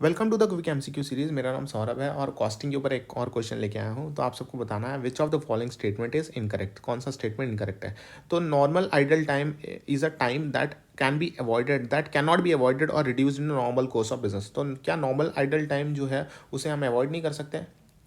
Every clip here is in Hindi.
Welcome to the quick MCQ series. मेरा नाम सौरभ है और कॉस्टिंग के ऊपर एक और क्वेश्चन लेके आया हूँ। तो आप सबको बताना है which of the following statement is incorrect. कौन सा स्टेटमेंट इनकरेक्ट है? तो normal idle time is a time that can be avoided, that can not be avoided और reduced in normal course of business. तो क्या नॉर्मल आइडल टाइम जो है उसे हम अवॉइड नहीं कर सकते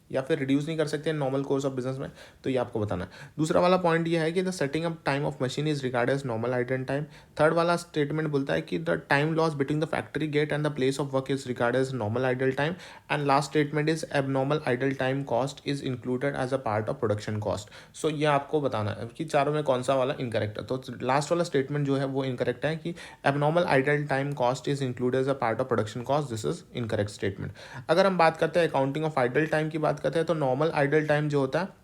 या फिर रिड्यूस नहीं कर सकते नॉर्मल कोर्स ऑफ बिजनेस में? तो ये आपको बताना है। दूसरा वाला पॉइंट ये है कि the setting up time of machine is regard as normal idle time. Third वाला स्टेटमेंट बोलता है कि the time loss between the factory gate and the place of work is regard as normal idle time. And last statement is abnormal idle time cost is included as a part of production cost. So ये आपको बताना है कि चारों में कौन सा वाला इनकरेक्ट है। तो लास्ट वाला स्टेटमेंट जो है वो इनकरेक्ट है कि abnormal idle time cost is included as a part of production cost. This is incorrect statement. अगर हम बात करते हैं अकाउंटिंग ऑफ आइडल टाइम की बात करते हैं तो नॉर्मल आइडल टाइम जो होता है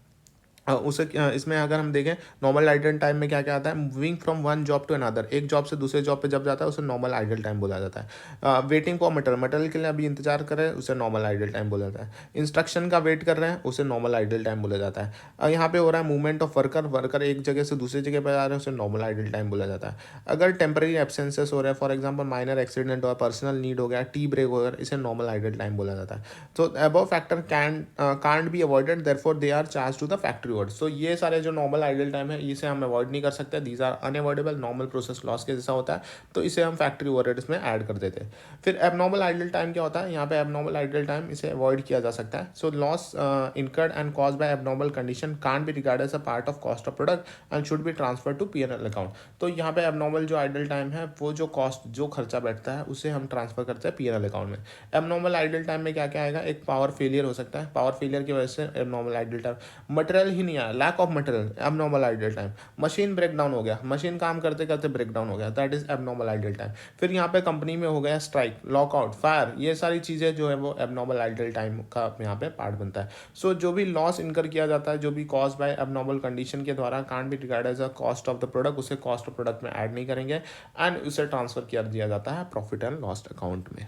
उसे इसमें अगर हम देखें नॉर्मल आइडल टाइम में क्या क्या आता है? Moving from one job to another, एक जॉब से दूसरे जॉब पे जब जाता है उसे नॉर्मल आइडल टाइम बोला जाता है। वेटिंग फॉर मटेरियल के लिए अभी इंतजार कर रहे हैं उसे नॉर्मल आइडल टाइम बोला जाता है। इंस्ट्रक्शन का वेट कर रहे हैं उसे नॉर्मल आइडल टाइम बोला जाता है। यहाँ पे हो रहा है मूवमेंट ऑफ वर्कर, वर्कर एक जगह से दूसरी जगह पर जा रहे हैं उसे नॉर्मल आइडल टाइम बोला जाता है। अगर टेम्पररी एब्सेंसेस हो रहे हैं, फॉर एग्जाम्पल माइनर एक्सीडेंट हो, पर्सनल नीड हो गया, टी ब्रेक हो गया, इसे नॉर्मल आइडल टाइम बोला जाता है। तो above factor can't be avoided, therefore they are charge to the factory over. So ये सारे जो नॉर्मल आइडल टाइम है इसे हम अवॉइड नहीं कर सकते। These are unavoidable, normal process loss के जैसा होता है, तो इसे हम फैक्ट्री ओवरहेड्स में ऐड कर देते हैं। फिर एबनॉर्मल आइडल टाइम क्या होता है? यहाँ पे एबनॉर्मल आइडल टाइम इसे अवॉइड किया जा सकता है। So loss incurred and caused by abnormal condition can't be regard as a part of cost of product and should be transfer to PNL account. तो यहाँ पे एबनॉर्मल जो आइडल टाइम है वो जो कॉस्ट जो खर्चा बैठता है उसे हम ट्रांसफर करते हैं पीएनएल अकाउंट में। एबनॉर्मल आइडल टाइम में क्या क्या आएगा? एक पावर फेलियर हो सकता है, पावर फेलियर की वजह से एबनॉर्मल आइडल टाइम। मटेरियल ही नहीं आया, lack of material, abnormal idle time. Machine break down हो गया, मशीन काम करते करते ब्रेक डाउन हो गया, that is abnormal idle time. फिर यहाँ पे कंपनी में हो गया स्ट्राइक, लॉकआउट, फायर, ये सारी चीज़ें जो है वो एबनॉर्मल आइडल टाइम का यहाँ पे पार्ट बनता है। सो जो भी लॉस इनकर किया जाता है जो भी कॉज बाय एबनॉर्मल कंडीशन के द्वारा can't be regard as a cost of the product, उसे कॉस्ट ऑफ प्रोडक्ट में ऐड नहीं करेंगे एंड उसे ट्रांसफर किया दिया जाता है प्रॉफिट एंड लॉस अकाउंट में।